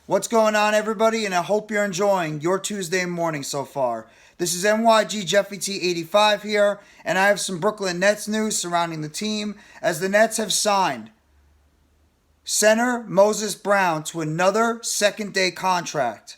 What's going on, everybody? And I hope you're enjoying your Tuesday morning so far. This is NYG Jeffy T85 here, and I have some Brooklyn Nets news surrounding the team as the Nets have signed center Moses Brown to another second-day contract,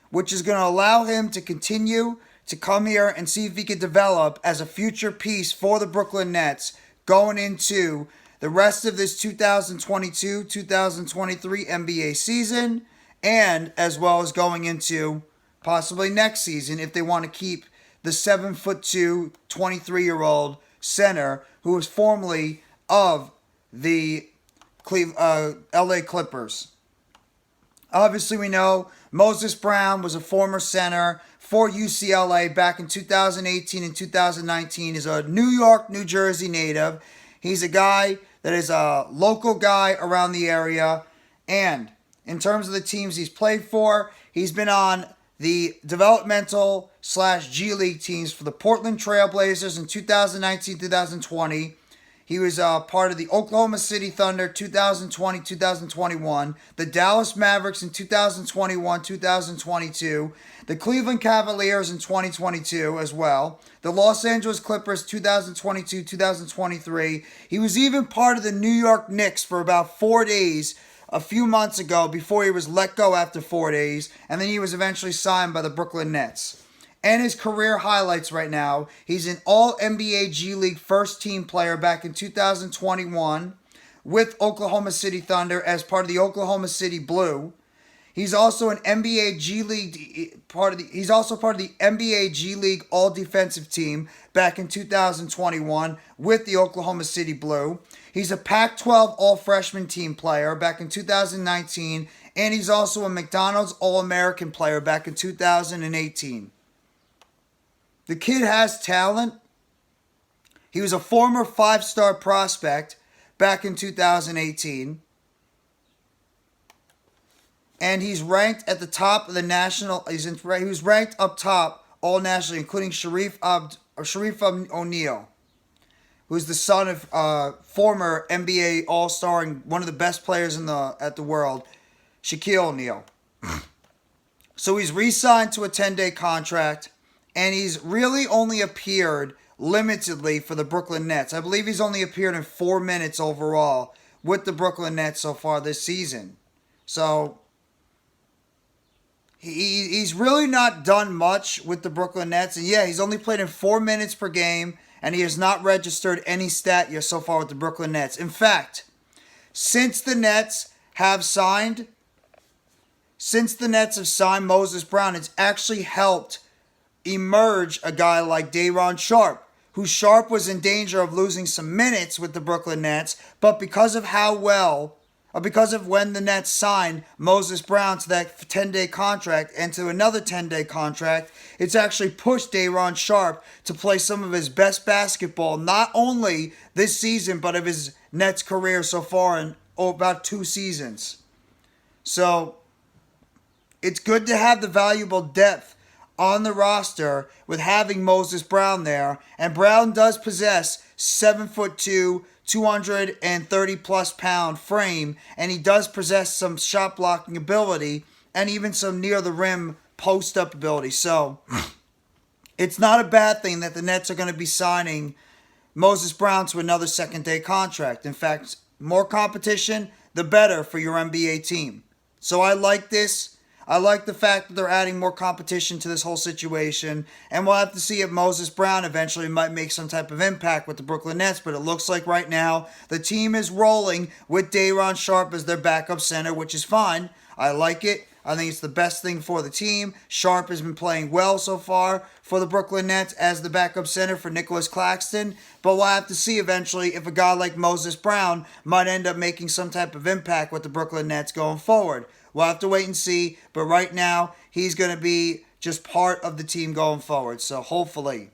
which is going to allow him to continue to come here and see if he can develop as a future piece for the Brooklyn Nets going into the rest of this 2022-2023 NBA season, and as well as going into possibly next season if they want to keep the 7'2", 23-year-old center who was formerly of the LA Clippers. Obviously, we know Moses Brown was a former center for UCLA back in 2018 and 2019. He's a New York, New Jersey native. He's a guy that is a local guy around the area. And in terms of the teams he's played for, he's been on the developmental / G League teams for the Portland Trailblazers in 2019-2020. He was part of the Oklahoma City Thunder 2020-2021, the Dallas Mavericks in 2021-2022, the Cleveland Cavaliers in 2022 as well, the Los Angeles Clippers 2022-2023. He was even part of the New York Knicks for about 4 days a few months ago before he was let go after 4 days, and then he was eventually signed by the Brooklyn Nets. And his career highlights right now, he's an All-NBA G League first team player back in 2021 with Oklahoma City Thunder as part of the Oklahoma City Blue. He's also an NBA G League he's also part of the NBA G League All Defensive Team back in 2021 with the Oklahoma City Blue. He's a Pac-12 All Freshman Team player back in 2019, and he's also a McDonald's All American player back in 2018. The kid has talent. He was a former 5-star prospect back in 2018. And he's ranked at the top of the national. He was ranked up top all nationally, including Sharif O'Neal, who's the son of former NBA All-Star and one of the best players at the world, Shaquille O'Neal. So he's re-signed to a 10-day contract. And he's really only appeared limitedly for the Brooklyn Nets. I believe he's only appeared in 4 minutes overall with the Brooklyn Nets so far this season. So he's really not done much with the Brooklyn Nets. And yeah, he's only played in 4 minutes per game. And he has not registered any stat yet so far with the Brooklyn Nets. In fact, since the Nets have signed Moses Brown, it's actually helped emerge a guy like Day'Ron Sharpe, who Sharpe was in danger of losing some minutes with the Brooklyn Nets, but because of when the Nets signed Moses Brown to that 10-day contract and to another 10-day contract, it's actually pushed Day'Ron Sharpe to play some of his best basketball, not only this season, but of his Nets career so far in about 2 seasons. So it's good to have the valuable depth on the roster with having Moses Brown there. And Brown does possess 7'2", 230-plus pound frame, and he does possess some shot blocking ability and even some near the rim post-up ability. So it's not a bad thing that the Nets are going to be signing Moses Brown to another second-day contract. In fact, more competition, the better for your NBA team. So I like this. I like the fact that they're adding more competition to this whole situation. And we'll have to see if Moses Brown eventually might make some type of impact with the Brooklyn Nets. But it looks like right now the team is rolling with Day'Ron Sharpe as their backup center, which is fine. I like it. I think it's the best thing for the team. Sharpe has been playing well so far for the Brooklyn Nets as the backup center for Nicolas Claxton. But we'll have to see eventually if a guy like Moses Brown might end up making some type of impact with the Brooklyn Nets going forward. We'll have to wait and see. But right now, he's going to be just part of the team going forward. So hopefully,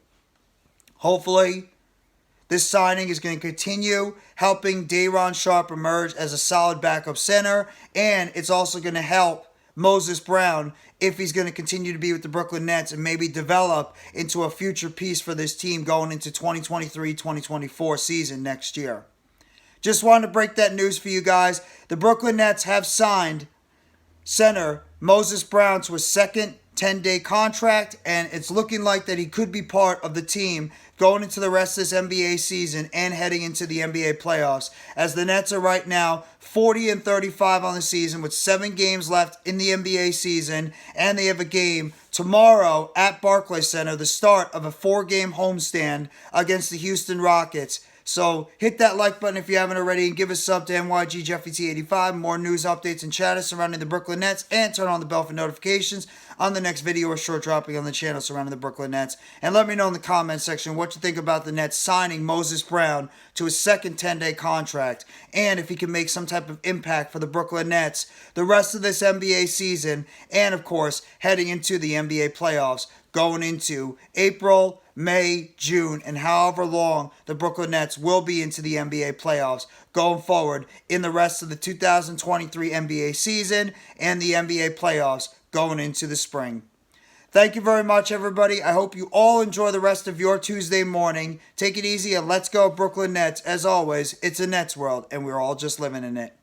this signing is going to continue helping Day'Ron Sharpe emerge as a solid backup center. And it's also going to help Moses Brown if he's going to continue to be with the Brooklyn Nets and maybe develop into a future piece for this team going into 2023-2024 season next year. Just wanted to break that news for you guys. The Brooklyn Nets have signed center Moses Brown to a second 10-day contract, and it's looking like that he could be part of the team going into the rest of this NBA season and heading into the NBA playoffs, as the Nets are right now 40-35 on the season with 7 games left in the NBA season, and they have a game tomorrow at BarclaysCenter, the start of a 4-game homestand against the Houston Rockets. So hit that like button if you haven't already, and give a sub to NYG Jeffy T85. More news, updates, and chatter surrounding the Brooklyn Nets, and turn on the bell for notifications on the next video or short dropping on the channel surrounding the Brooklyn Nets. And let me know in the comment section what you think about the Nets signing Moses Brown to his second 10-day contract, and if he can make some type of impact for the Brooklyn Nets the rest of this NBA season, and of course heading into the NBA playoffs going into April, May, June, and however long the Brooklyn Nets will be into the NBA playoffs going forward in the rest of the 2023 NBA season and the NBA playoffs going into the spring. Thank you very much, everybody. I hope you all enjoy the rest of your Tuesday morning. Take it easy and let's go, Brooklyn Nets. As always, it's a Nets world, and we're all just living in it.